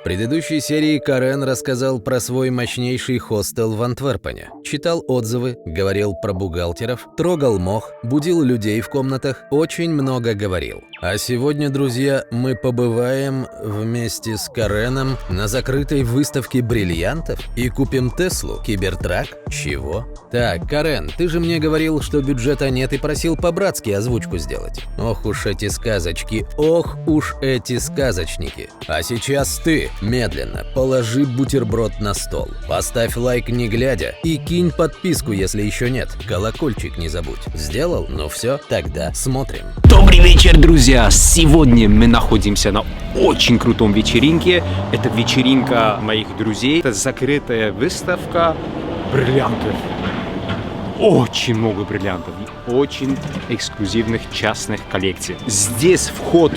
предыдущей серии Карен рассказал про свой мощнейший хостел в Антверпене. Читал отзывы, говорил про бухгалтеров, трогал мох, будил людей в комнатах, очень много говорил. А сегодня, друзья, мы побываем вместе с Кареном на закрытой выставке бриллиантов и купим Теслу, Кибертрак. Чего? Так, Карен, ты же мне говорил, что бюджета нет и просил по-братски озвучку сделать. Ох уж эти сказочки, ох уж эти сказочники. А сейчас ты, медленно, положи бутерброд на стол, поставь лайк не глядя и кинь подписку, если еще нет, колокольчик не забудь. Сделал? Ну все, тогда смотрим. Добрый вечер, друзья! Сегодня мы находимся на очень крутом вечеринке. Это вечеринка моих друзей. Это закрытая выставка бриллиантов. Очень много бриллиантов и очень эксклюзивных частных коллекций. Здесь вход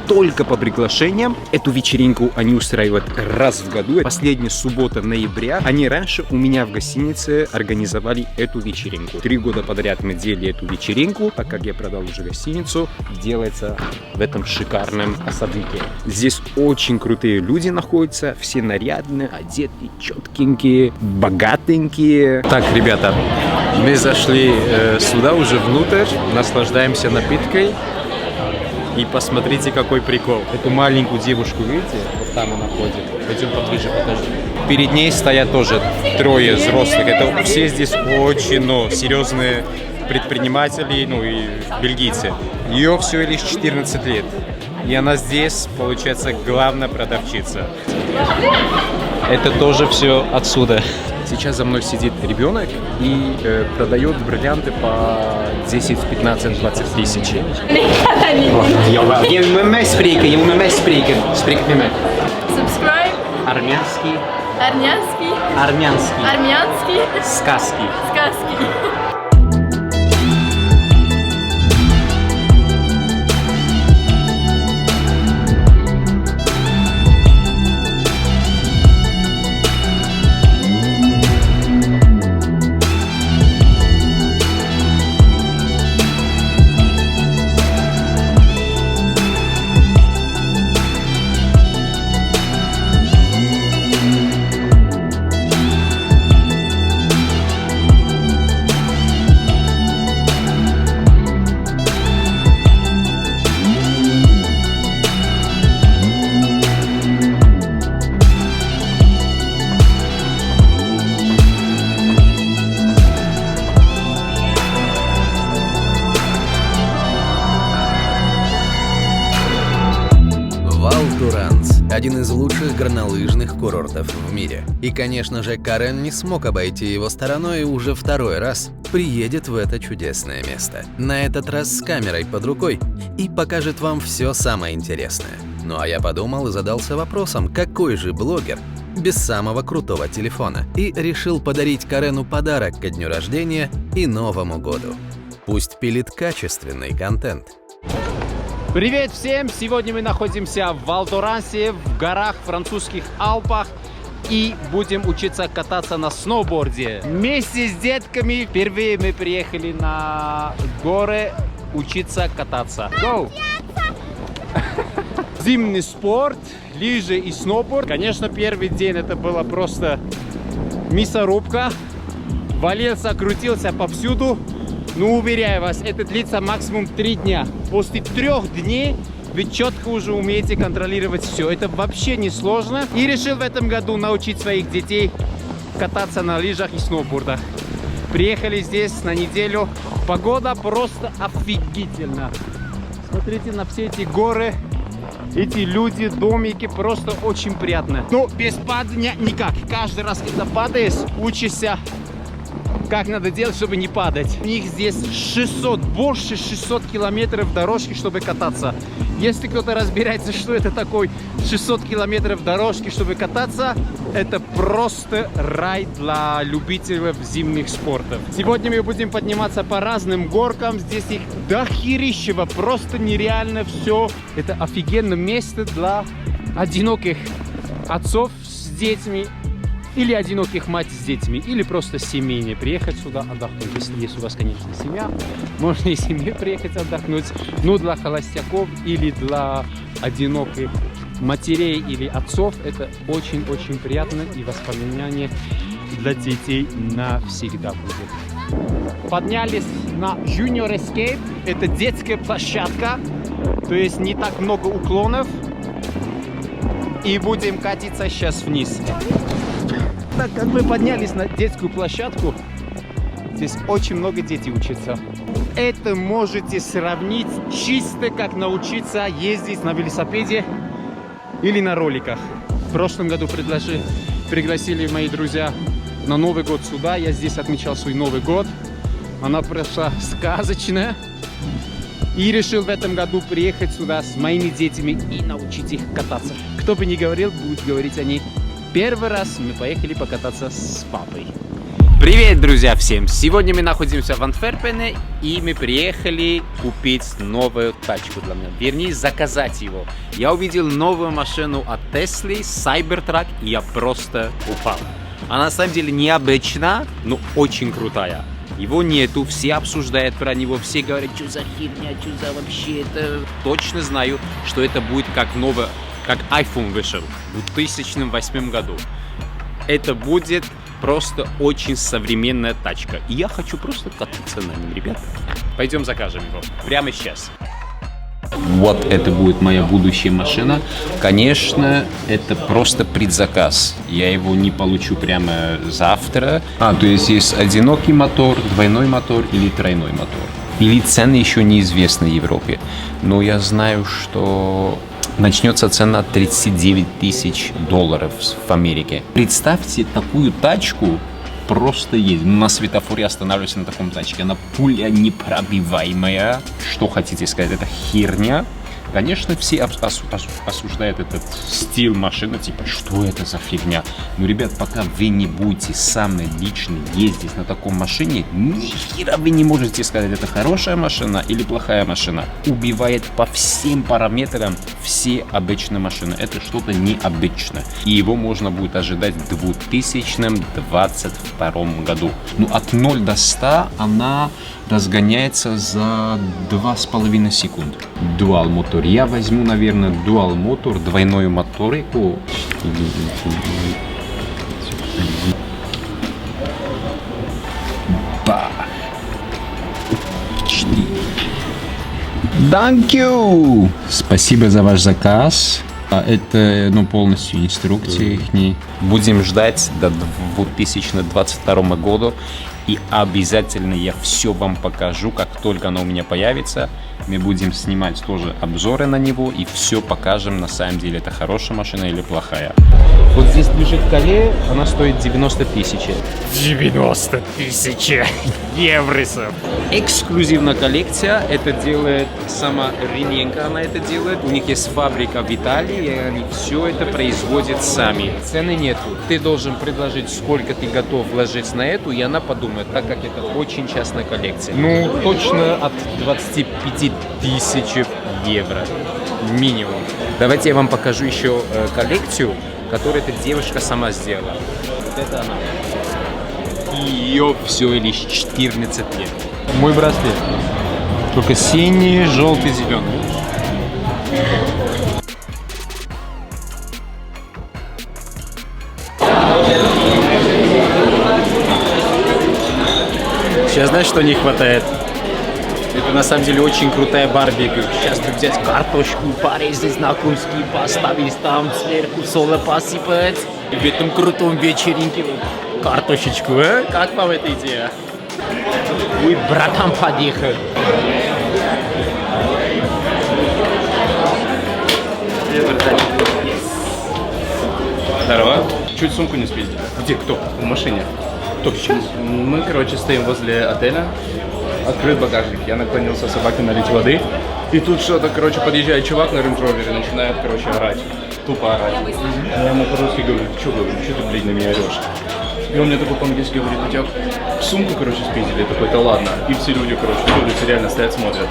только по приглашениям. Эту вечеринку они устраивают раз в году. Последняя суббота ноября. Они раньше у меня в гостинице организовали эту вечеринку. 3 года подряд мы делали эту вечеринку. Так как я продал уже гостиницу, делается в этом шикарном особняке. Здесь очень крутые люди находятся. Все нарядные, одетые, четкенькие, богатенькие. Так, ребята, мы зашли сюда уже внутрь. Наслаждаемся напиткой. И посмотрите, какой прикол. Эту маленькую девушку, видите? Вот там она ходит. Пойдем поближе, покажи. Перед ней стоят тоже 3 взрослых. Это все здесь очень, серьезные предприниматели, и бельгийцы. Ее всего лишь 14 лет. И она здесь, получается, главная продавщица. Это тоже все отсюда. Сейчас за мной сидит ребенок и продает бриллианты по 10, 15, 20 тысяч. Subscribe. Армянский. Сказки. Один из лучших горнолыжных курортов в мире. И, конечно же, Карен не смог обойти его стороной и уже 2-й раз приедет в это чудесное место. На этот раз с камерой под рукой и покажет вам все самое интересное. Ну а я подумал и задался вопросом, какой же блогер без самого крутого телефона, и решил подарить Карену подарок ко дню рождения и Новому году. Пусть пилит качественный контент. Привет всем! Сегодня мы находимся в Вал Торансе, в горах французских Алпах, и будем учиться кататься на сноуборде. Вместе с детками впервые мы приехали на горы учиться кататься. Go! Зимний спорт, лыжи и сноуборд. Конечно, первый день это было просто мясорубка. Валился, крутился повсюду. Но уверяю вас, это длится максимум 3 дня. После 3 дней вы четко уже умеете контролировать все. Это вообще не сложно. И решил в этом году научить своих детей кататься на лыжах и сноубордах. Приехали здесь на неделю. Погода просто офигительна. Смотрите на все эти горы, эти люди, домики. Просто очень приятно. Но без падания никак. Каждый раз, когда падаешь, учишься, как надо делать, чтобы не падать. У них здесь больше 600 километров дорожки, чтобы кататься. Если кто-то разбирается, что это такое 600 километров дорожки, чтобы кататься, это просто рай для любителей зимних спортов. Сегодня мы будем подниматься по разным горкам. Здесь их дохерищево, просто нереально все. Это офигенное место для одиноких отцов с детьми. Или одиноких мать с детьми, или просто семейные. Приехать сюда отдохнуть. Если есть у вас, конечно, семья, можно и семье приехать отдохнуть. Но для холостяков или для одиноких матерей или отцов, это очень-очень приятно и воспоминание для детей навсегда будет. Поднялись на Junior Escape, это детская площадка, то есть не так много уклонов, и будем катиться сейчас вниз. Так как мы поднялись на детскую площадку, здесь очень много детей учатся. Это можете сравнить чисто как научиться ездить на велосипеде или на роликах. В прошлом году пригласили мои друзья на Новый год сюда. Я здесь отмечал свой Новый год. Она прошла сказочная. И решил в этом году приехать сюда с моими детьми и научить их кататься. Кто бы ни говорил, будут говорить они. Первый раз мы поехали покататься с папой. Привет, друзья, всем! Сегодня мы находимся в Антверпене, и мы приехали купить новую тачку для меня. Вернее, заказать его. Я увидел новую машину от Tesla, Cybertruck, и я просто упал. Она на самом деле необычна, но очень крутая. Его нету, все обсуждают про него, все говорят, что за херня, что за вообще это. Точно знаю, что это будет как новое, как iPhone вышел в 2008 году. Это будет просто очень современная тачка. И я хочу просто кататься на нем, ребята. Пойдем закажем его прямо сейчас. Вот это будет моя будущая машина. Конечно, это просто предзаказ. Я его не получу прямо завтра. То есть есть одинокий мотор, двойной мотор или тройной мотор. Или цены еще неизвестны в Европе. Но я знаю, что начнется цена $39 тысяч в Америке. Представьте такую тачку. Просто едет. На светофоре останавливаюсь на таком тачке. Она пуля непробиваемая. Что хотите сказать? Это херня. Конечно, все осуждают этот стиль машины. Типа, что это за фигня? Но, ребят, пока вы не будете сами лично ездить на таком машине, ни хера вы не можете сказать, это хорошая машина или плохая машина. Убивает по всем параметрам все обычные машины. Это что-то необычное. И его можно будет ожидать в 2022 году. Ну, от 0 до 100 она разгоняется за 2,5 секунды. Дуал мотор. Я возьму, наверное, дуал мотор, двойной мотор. Ба. Thank you! Спасибо за ваш заказ. Это полностью инструкции их. Будем ждать до 2022 года. И обязательно я все вам покажу, как только оно у меня появится. Мы будем снимать тоже обзоры на него и все покажем, на самом деле это хорошая машина или плохая. Вот здесь лежит колея, она стоит 90 тысяч. 90 тысяч евросов. Эксклюзивная коллекция, это делает сама Риненко, она это делает. У них есть фабрика в Италии, и они все это производят сами. Цены нету. Ты должен предложить, сколько ты готов вложить на эту, и она подумает, так как это очень частная коллекция. Ну, точно от 25 тысяч евро минимум. Давайте я вам покажу еще коллекцию, которую эта девушка сама сделала. Вот это она. Ее все лишь 14 лет. Мой браслет. Только синий, желтый, зеленый. Сейчас знаешь, что не хватает? Это на самом деле очень крутая барбекю. Сейчас бы взять картошку, порезать на куски, поставить там сверху соло посыпать. И в этом крутом вечеринке картошечку, а? Как вам эта идея? Ой, братан, подъехал. Здорово. Чуть сумку не спиздили. Где, кто? В машине. Кто сейчас? Мы, стоим возле отеля. Открыт багажник. Я наклонился собаке налить воды. И тут что-то, подъезжает чувак на Range Rover и начинает, орать. Тупо орать. Я ему по-русски говорю, что ты, блядь, на меня орешь? И он мне такой по-английски говорит, у тебя сумку, спиздили. Я такой, да ладно. И все люди, с улицы реально стоят, смотрят.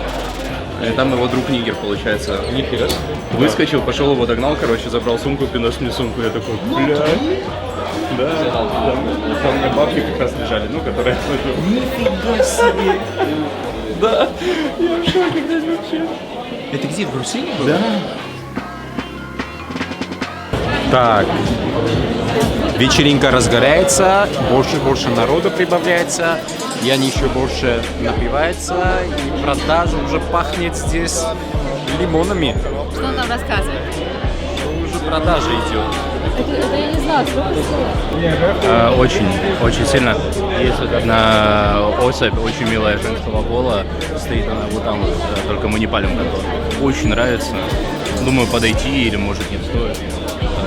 И там его друг нигер, получается. Нихера. Выскочил, пошел его догнал, забрал сумку, принес мне сумку. Я такой, блядь. Да, там у меня бабки как раз лежали, которые... Нифига себе! Да, я в шоке, блядь, вообще. Это где, в Брюсселе было? Да. Так. Вечеринка разгорается, больше народу прибавляется, и они еще больше напиваются, и продажа уже пахнет здесь лимонами. Что он там рассказывает? Уже продажа идет. Это я не знаю, сколько стоит? Очень сильно. Есть вот одна особь, очень милая женского пола, стоит она вот там, вот, только мы не палим контору. Очень нравится. Думаю, подойти или, может, не стоит.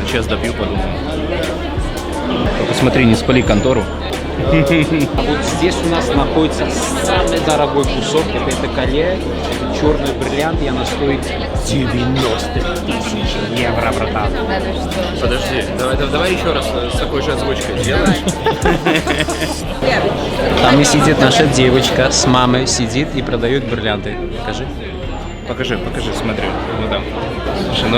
Сейчас допью, подумаю. Только смотри, не спали контору. А вот здесь у нас находится самый дорогой кусок, это колье, это черный бриллиант, и она стоит 90 тысяч евро, братан. Да, ну что? Подожди, давай еще раз с такой же озвучкой сделаешь. Там и сидит наша девочка с мамой, сидит и продает бриллианты. Покажи. Покажи, смотри. Ну да. Слушай,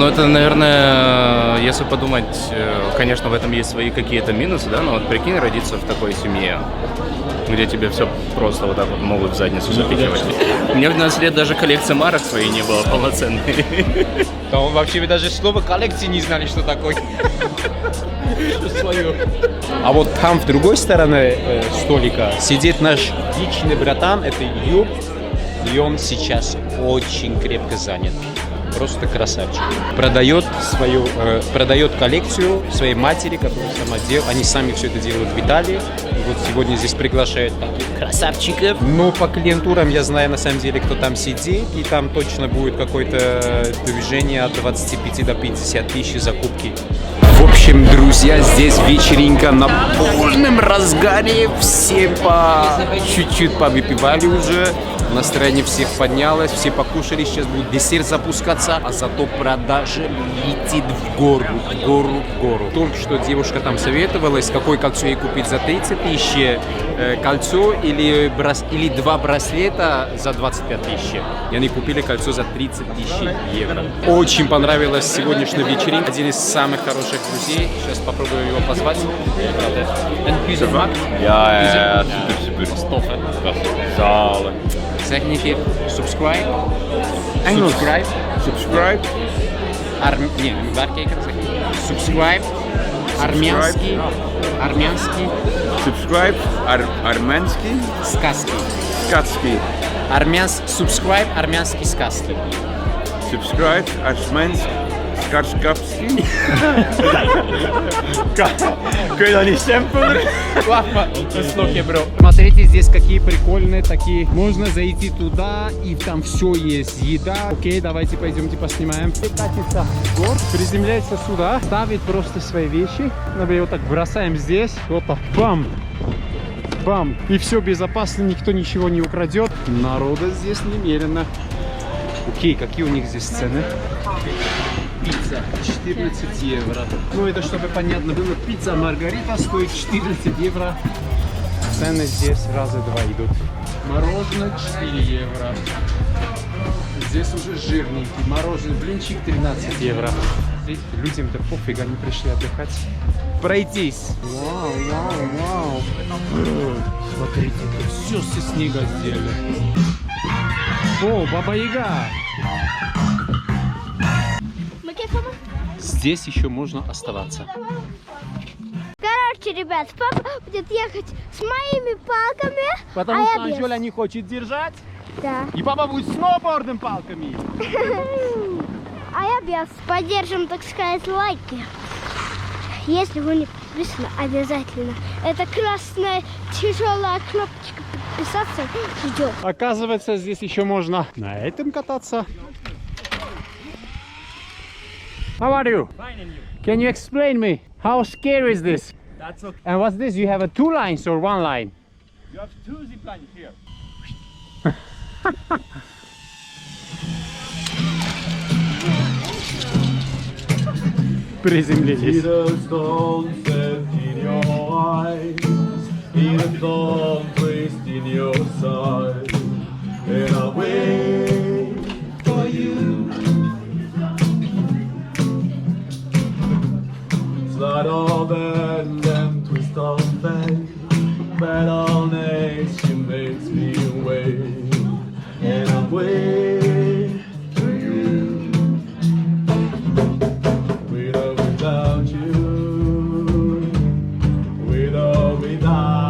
это, наверное, если подумать, конечно, в этом есть свои какие-то минусы, да, но вот прикинь, родиться в такой семье, где тебе все просто вот так вот могут в задницу запихивать. У меня в 12 лет даже коллекции марок своей не было полноценной. Да он вообще даже слова коллекции не знали, что такое. А вот там, в другой стороне столика, сидит наш личный братан, это Юб, и он сейчас очень крепко занят. Просто красавчик. Продает коллекцию своей матери, которую сама делает. Они сами все это делают в Италии. И вот сегодня здесь приглашают таких красавчиков. Но по клиентурам я знаю на самом деле, кто там сидит. И там точно будет какое-то движение от 25 до 50 тысяч закупки. В общем, друзья, здесь вечеринка на полном разгаре. Все чуть-чуть повыпивали уже. Настроение всех поднялось, все покушали, сейчас будет десерт запускаться, а зато продажа летит в гору. Только что девушка там советовалась, какое кольцо ей купить за 30 тысяч, кольцо или 2 браслета за 25 тысяч. И они купили кольцо за 30 тысяч евро. Очень понравилась сегодняшняя вечеринка, один из самых хороших друзей. Сейчас попробую его позвать. Ja, super. Stoffen. Zalig. Zeg een keer subscribe. Engels. Subscribe. Subscribe. Waar kijken? Subscribe. Армянский. Subscribe, армянский, Сказки. скатский. Subscribe армянский сказки. Subscribe, армянский, скаршкапский. Когда не сэмпл. Ладно, бро. Смотрите, здесь какие прикольные такие. Можно зайти туда, и там все есть. Еда. Окей, давайте пойдемте поснимаем. Катится город, приземляется сюда, ставит просто свои вещи. Мы его так бросаем здесь. Вот так. Бам! Бам! И все безопасно, никто ничего не украдет. Народа здесь немерено. Окей, какие у них здесь цены? Пицца 14 евро. Ну это чтобы понятно было, пицца Маргарита стоит 14 евро. Цены здесь раза два идут. Мороженое 4 евро. Здесь уже жирненький. Мороженое блинчик 13 евро. Людям-то пофиг, они пришли отдыхать. Пройтись. Вау. Смотрите, тут все со снега сделали. О, Баба Яга. Здесь еще можно оставаться. Короче, ребят, папа будет ехать с моими палками, Потому а что я без. Анжела не хочет держать. Да. И папа будет сноубордом палками. А я без. Поддержим, так сказать, лайки. Если вы не подписаны, обязательно. Это красная тяжелая кнопочка подписаться ждет. Оказывается, здесь еще можно на этом кататься. How are you? Fine, and you? Can you explain me how scary is this? That's okay. And what's this? You have a 2 lines or 1 line? You have 2 zip lines here. Приземлились. Slide of and then twist of fate. Battle nation makes me wait, and I'm waiting for you. With or without. die.